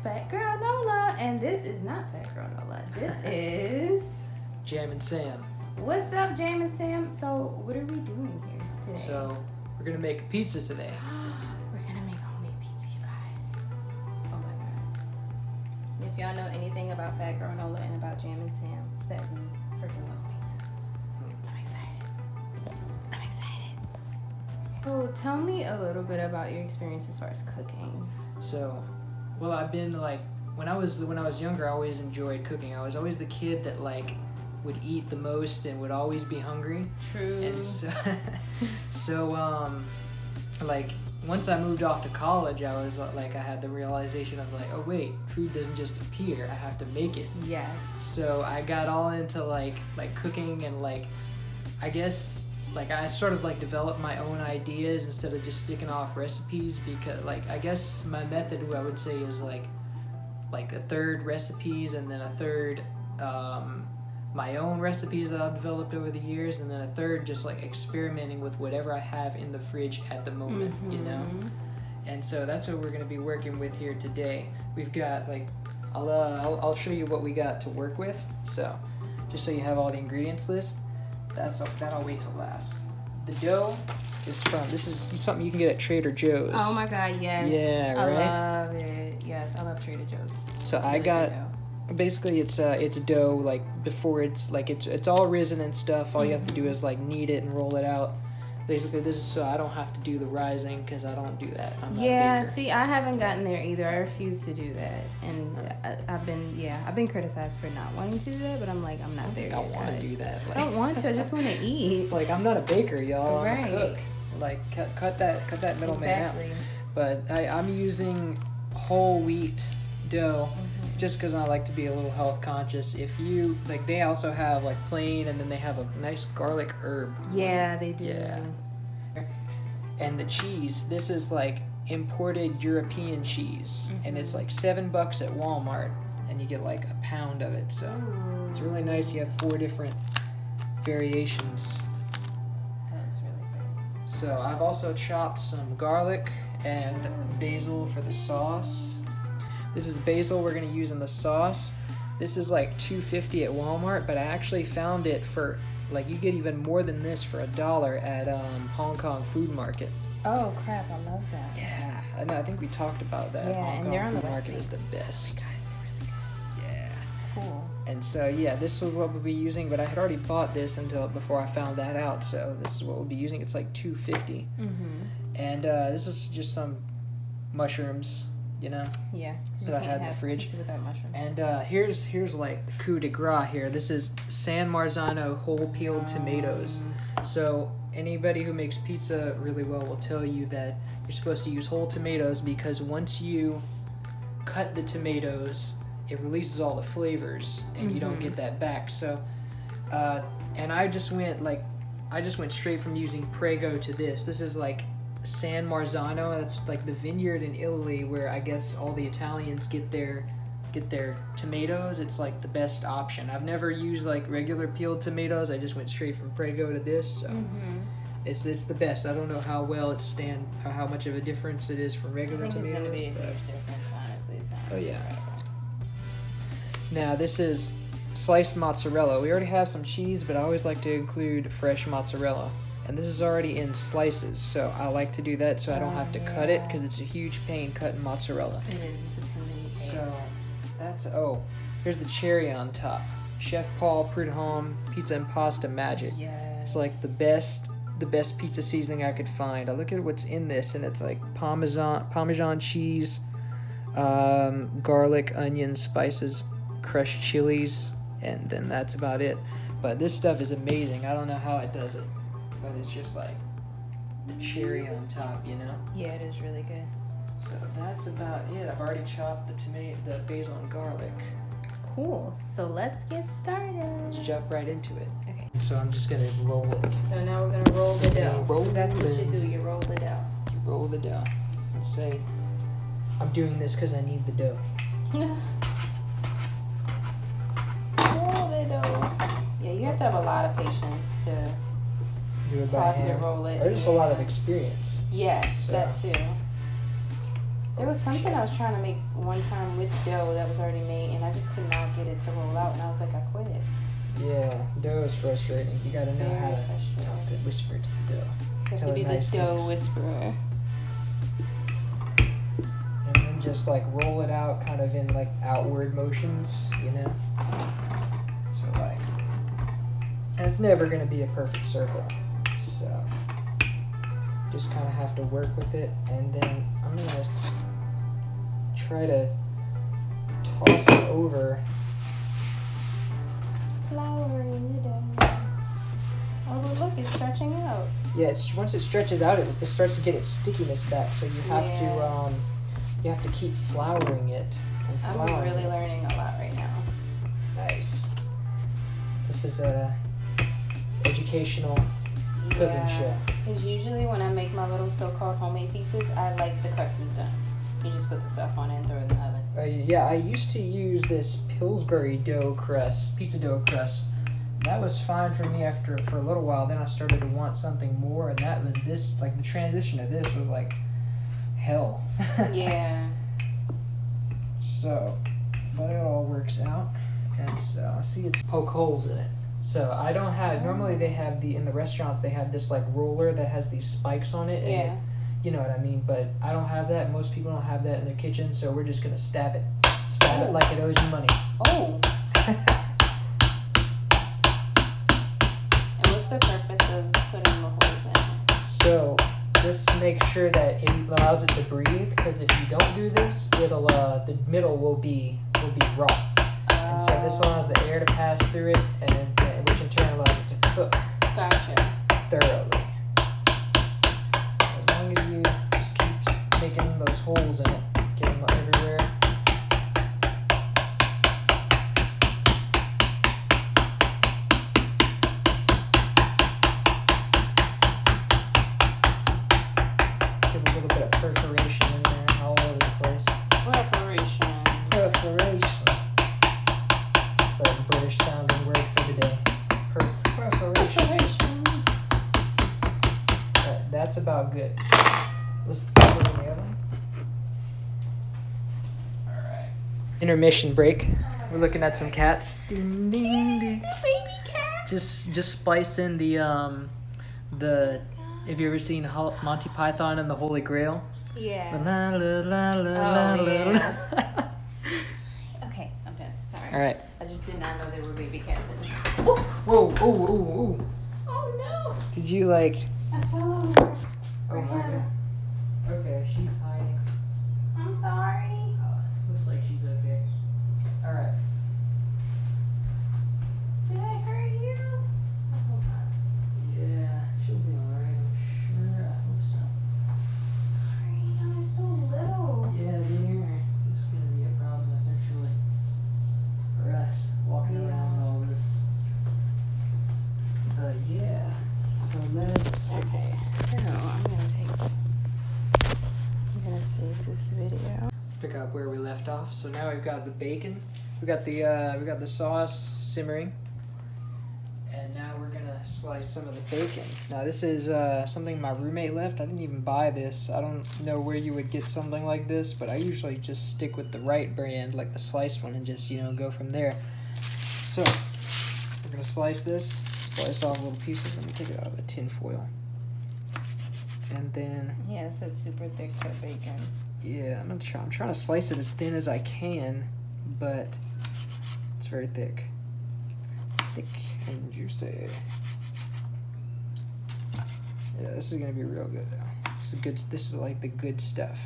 Fatgirlnola, and this is not Fatgirlnola. This is Jammin Sam. What's up, Jammin Sam? So, what are we doing here today? So, we're gonna make a pizza today. We're gonna make homemade pizza, you guys. Oh my god! If y'all know anything about Fatgirlnola and about Jammin Sam, it's that we freaking love pizza. I'm excited. So, tell me a little bit about your experience as far as cooking. So, well, I've been like when I was younger, I always enjoyed cooking. I was always the kid that like would eat the most and would always be hungry. True. And like once I moved off to college, I was like I had the realization of like, oh wait, food doesn't just appear. I have to make it. Yes. So I got all into like cooking and like I guess like I sort of like developed my own ideas instead of just sticking off recipes, because like I guess my method, I would say, is like a third recipes and then a third my own recipes that I've developed over the years, and then a third just like experimenting with whatever I have in the fridge at the moment, you know? And so that's what we're going to be working with here today. We've got like I'll show you what we got to work with, so just so you have all the ingredients list. That'll wait till last. The dough is this is something you can get at Trader Joe's. Oh my god, yes. Yeah, right? I love it. Yes, I love Trader Joe's. So I got basically it's dough like before it's all risen and stuff. All you have to do is like knead it and roll it out. Basically, this is so I don't have to do the rising because I don't do that. I'm not a baker. See, I haven't gotten there either. I refuse to do that, and I've been criticized for not wanting to do that. But I'm like, I'm not there yet. I don't want to do that. Like, I don't want to. I just want to eat. It's like I'm not a baker, y'all. Right. I'm a cook. Like cut that middleman out. But I'm using whole wheat dough. Just because I like to be a little health conscious. If you like, they also have like plain, and then they have a nice garlic herb. Yeah, they do. Yeah. And the cheese, this is like imported European cheese, and it's like $7 at Walmart, and you get like a pound of it. So it's really nice. You have 4 different variations. That's really good. So I've also chopped some garlic and basil for the sauce. This is basil we're going to use in the sauce. This is like $2.50 at Walmart, but I actually found it for, like, you get even more than this for $1 at Hong Kong Food Market. Oh, crap. I love that. Yeah. I know. I think we talked about that. Yeah, Hong and they're Kong on the Food West Market is the best. Guys, they're really good. Yeah. Cool. And so, yeah, this is what we'll be using, but I had already bought this before I found that out, so this is what we'll be using. It's like $2.50. And this is just some mushrooms. You know? Yeah. That I had in the fridge. Pizza without mushrooms. And here's like the coup de grace here. This is San Marzano whole peeled tomatoes. So anybody who makes pizza really well will tell you that you're supposed to use whole tomatoes, because once you cut the tomatoes, it releases all the flavors and you don't get that back. So and I just went straight from using Prego to this. This is like San Marzano. That's like the vineyard in Italy where I guess all the Italians get their tomatoes. It's like the best option. I've never used like regular peeled tomatoes. I just went straight from Prego to this. So it's the best. I don't know how well it or how much of a difference it is from regular tomatoes. It's going to be a huge difference, honestly. Oh yeah. Now this is sliced mozzarella. We already have some cheese, but I always like to include fresh mozzarella. And this is already in slices, so I like to do that so I don't have to cut it, because it's a huge pain cutting mozzarella. It is. It's a pain in the face. So that's here's the cherry on top. Chef Paul Prudhomme Pizza and Pasta Magic. Yes. It's like the best pizza seasoning I could find. I look at what's in this, and it's like Parmesan cheese, garlic, onions, spices, crushed chilies, and then that's about it. But this stuff is amazing. I don't know how it does it, but it's just like the cherry on top, you know? Yeah, it is really good. So that's about it. I've already chopped the basil and garlic. Cool. So let's get started. Let's jump right into it. Okay. So I'm just gonna roll it. So now we're gonna roll the dough. That's what you it. do. You roll the dough. You roll the dough. And say, I'm doing this because I need the dough. Roll the dough. Yeah, you have to have a lot of patience to Do it by toss hand. it, roll it. Or just a lot of experience. Yes, So- that too. There was something I was trying to make one time with dough that was already made, and I just could not get it to roll out, and I was like, I quit. Yeah, dough is frustrating. You gotta know Very how to frustrating. whisper to the dough. You have Tell to it be nice the dough things. whisperer. And then just like roll it out kind of in like outward motions, you know? So like, and it's never gonna be a perfect circle. So just kind of have to work with it. And then I'm gonna try to toss it over. Flouring the dough. Oh, but look, it's stretching out. Yeah, it's once it stretches out, it starts to get its stickiness back. So you have to keep flouring it and I'm flouring really it. learning a lot right now. Nice. This is a educational cooking show. Because usually when I make my little so-called homemade pizzas, I like the crust is done. You just put the stuff on it and throw it in the oven. Yeah, I used to use this Pillsbury dough crust, pizza dough crust. That was fine for me for a little while. Then I started to want something more, and that was this. Like the transition to this was like hell. Yeah. So, but it all works out, and so I see it's poke holes in it. So I don't have. Normally they have in the restaurants they have this like roller that has these spikes on it. And Yeah. you know what I mean? But I don't have that. Most people don't have that in their kitchen, so we're just gonna stab it like it owes you money. Oh. And what's the purpose of putting the holes in? So this makes sure that it allows it to breathe. Because if you don't do this, it'll the middle will be raw. And so this allows the air to pass through it, and which in turn allows it to cook Gotcha. thoroughly. As long as you just keep making those holes in it, get them everywhere. Give a little bit of perforation in there, all over the place. Perforation. Perforation. It's that British sounding word for the day. Perforation. Perforation. Alright, that's about good. Let's put it in the oven. Alright. Intermission break. We're looking at some cats. Ding, ding, ding. Baby cat. Just splice in the have you ever seen Monty Python and the Holy Grail? Yeah. La, la, la, la, Oh, la, yeah. la. Okay, I'm done. Sorry. Alright. I just did not know there were baby cats in here. Whoa, oh. Oh no! Did you like I fell over. oh my god. Okay, she's hiding. I'm sorry. Looks like she's okay. Alright. Did I hurt you? I hope not. Yeah, she'll be alright, I'm sure. I hope so. Sorry, they're so little. Yeah, dear. This is gonna be a problem eventually. For us, walking around all this. But yeah. So let's Okay, so I'm gonna save this video. pick up where we left off. So now we've got the bacon. We got the sauce simmering. And now we're gonna slice some of the bacon. Now this is something my roommate left. I didn't even buy this. I don't know where you would get something like this, but I usually just stick with the right brand, like the sliced one, and just go from there. So we're gonna slice this. Slice off little pieces. Let me take it out of the tin foil. And then Yeah, it said super thick cut bacon. yeah, I'm trying to slice it as thin as I can, but it's very thick. Thick and juicy. Yeah, this is gonna be real good though. This is like the good stuff.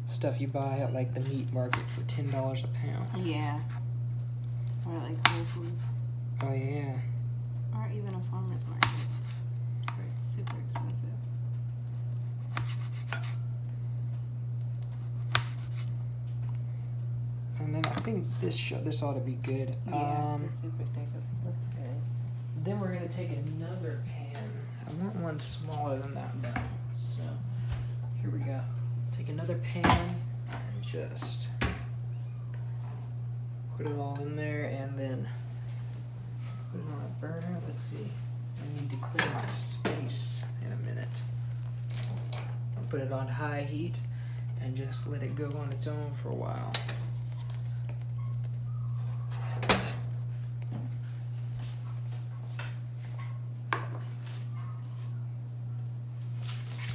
Stuff you buy at like the meat market for $10 a pound. Yeah. Or like Whole Foods. Oh yeah. Or even a farmer's market. Where it's super expensive. And then I think this ought to be good. Yeah, it's super thick. It looks good. Then we're gonna take another pan. I want one smaller than that though. So here we go. Take another pan and just put it all in there, and then put it on a burner. Let's see. I need to clear my space in a minute. I'll put it on high heat. and just let it go on its own for a while.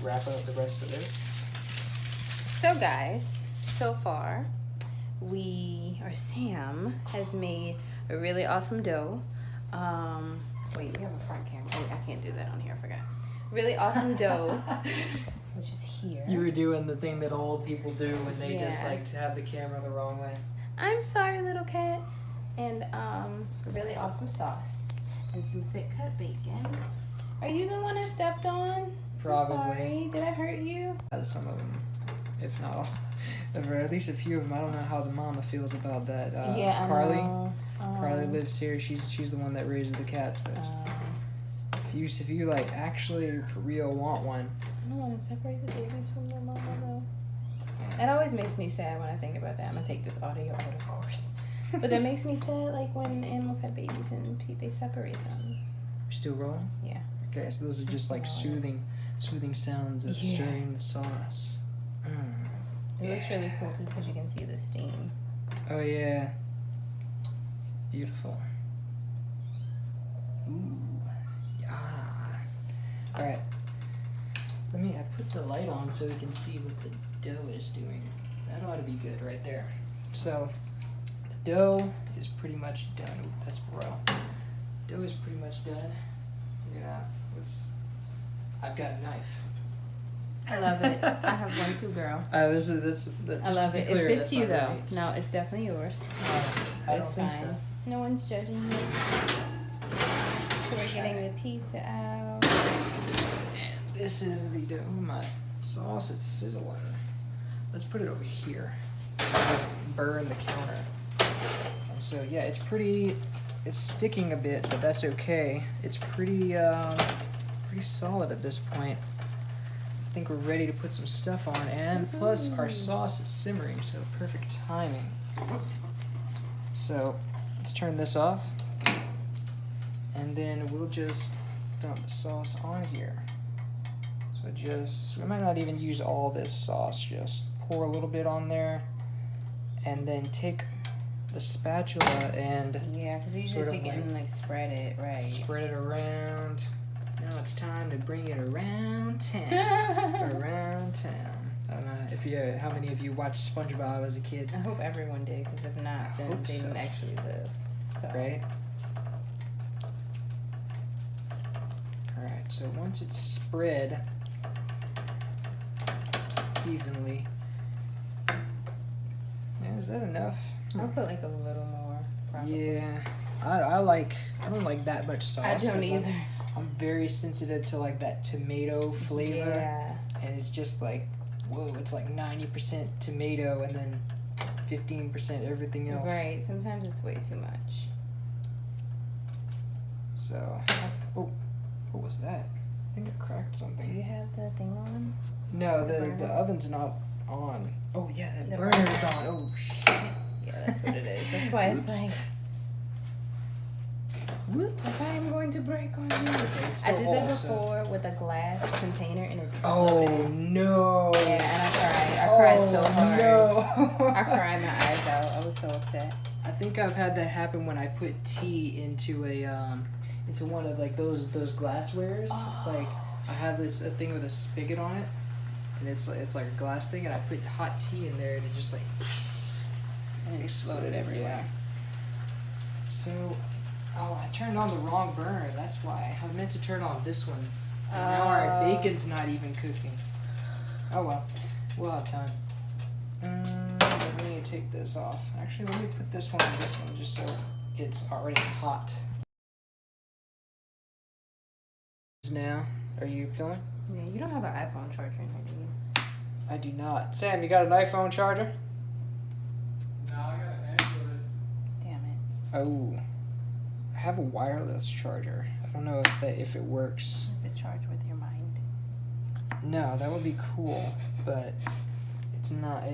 Wrap up the rest of this. So guys, so far, Sam has made a really awesome dough. Wait, we have a front camera. Wait, I can't do that on here, I forgot. Really awesome dough, which is here. You were doing the thing that old people do when they just Yeah. like to have the camera the wrong way. I'm sorry, little cat. And a really awesome sauce and some thick cut bacon. Are you the one I stepped on? Probably. I'm sorry. Did I hurt you? Some of them, if not all, or at least a few of them. I don't know how the mama feels about that. Yeah, I Carly. know. Carly lives here. She's the one that raises the cats. But if you like actually for real want one, I don't want to separate the babies from their mama though. It always makes me sad when I think about that. I'm gonna take this audio out, of course. But that makes me sad, like when animals have babies and they separate them. we're still rolling. Yeah. Okay, so those are just like soothing sounds of Yeah. stirring the sauce. It looks really cool too because you can see the steam. Oh yeah. Beautiful. Ooh. Yeah. All right. I put the light on so we can see what the dough is doing. That ought to be good right there. So the dough is pretty much done. Ooh, that's bro. Dough is pretty much done. I've got a knife. I love it. I have one too, girl. That's I just love to be it. clear, It fits that's you my though. roommate's. No, it's definitely yours. I don't It's think fine. so. No one's judging you. So we're getting the pizza out. And this is the dough. My sauce is sizzling. Let's put it over here. Burn the counter. So yeah, it's sticking a bit, but that's okay. It's pretty solid at this point. I think we're ready to put some stuff on, and plus our sauce is simmering, so perfect timing. So let's turn this off, and then we'll just dump the sauce on here. So we might not even use all this sauce, just pour a little bit on there, and then take the spatula and Yeah, because you usually sort of take it and like spread it, right? spread it around. Now it's time to bring it around town. Around town. I don't know how many of you watched SpongeBob as a kid, I hope everyone did, because if not, then hope they so. didn't actually live. So. right? All right. So once it's spread evenly, yeah, is that enough? I'll put like a little more. Probably. Yeah. I don't like that much sauce. I don't 'cause either. I'm very sensitive to like that tomato flavor. Yeah. And it's just like, whoa, it's like 90% tomato and then 15% everything else. Right. Sometimes it's way too much. So, oh, what was that? I think I cracked Do something. you have the thing on? No, the the burner? oven's not on. Oh yeah, the The burner's burner. on. Oh shit. Yeah, that's what it is. That's why Oops. it's like, Whoops. I'm going to break on you. It's I still did whole, that so- before with a glass container and it Oh exploded. no. Yeah, and I cried so hard. No. I cried my eyes out. I was so upset. I think I've had that happen when I put tea into into one of like those glasswares. Like I have a thing with a spigot on it, and it's like a glass thing, and I put hot tea in there, and it just like And it exploded everywhere. Yeah. So, I turned on the wrong burner. That's why I meant to turn on this one. And now our bacon's not even cooking. Oh well, we'll have time. Let me take this off. Actually, let me put this one on this one just so it's already hot. Now, are you feeling? Yeah, you don't have an iPhone charger in here, do you? I do not. Sam, you got an iPhone charger? No, I got an Android. Damn it. Oh, I have a wireless charger. I don't know if it works. Does it charge with your mind? No, that would be cool, but it's not.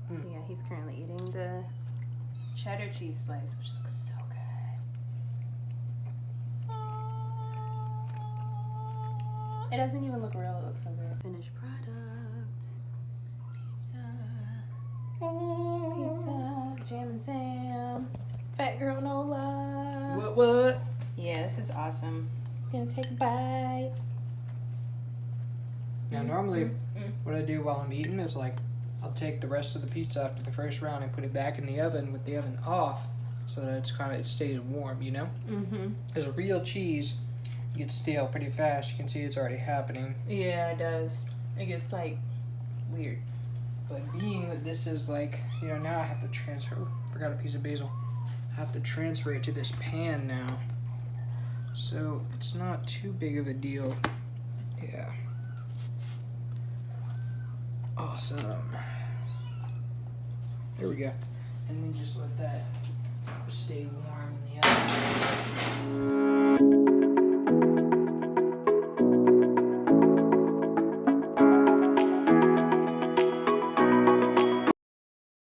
So yeah, he's currently eating the cheddar cheese slice, which looks so good. It doesn't even look real. It looks so good. Finished product. Pizza. Jammin Sam. Fatgirlnola. What? Yeah, this is awesome. Gonna take a bite. Now, normally, what I do while I'm eating is like, I'll take the rest of the pizza after the first round and put it back in the oven with the oven off, so that it stays warm, you know? Mm-hmm. Because real cheese gets stale pretty fast. You can see it's already happening. Yeah, it does. It gets like weird. But being that this is like, you know, now I have to transfer. Forgot a piece of basil. I have to transfer it to this pan now. So it's not too big of a deal. Yeah. Awesome. There we go. And then just let that stay warm.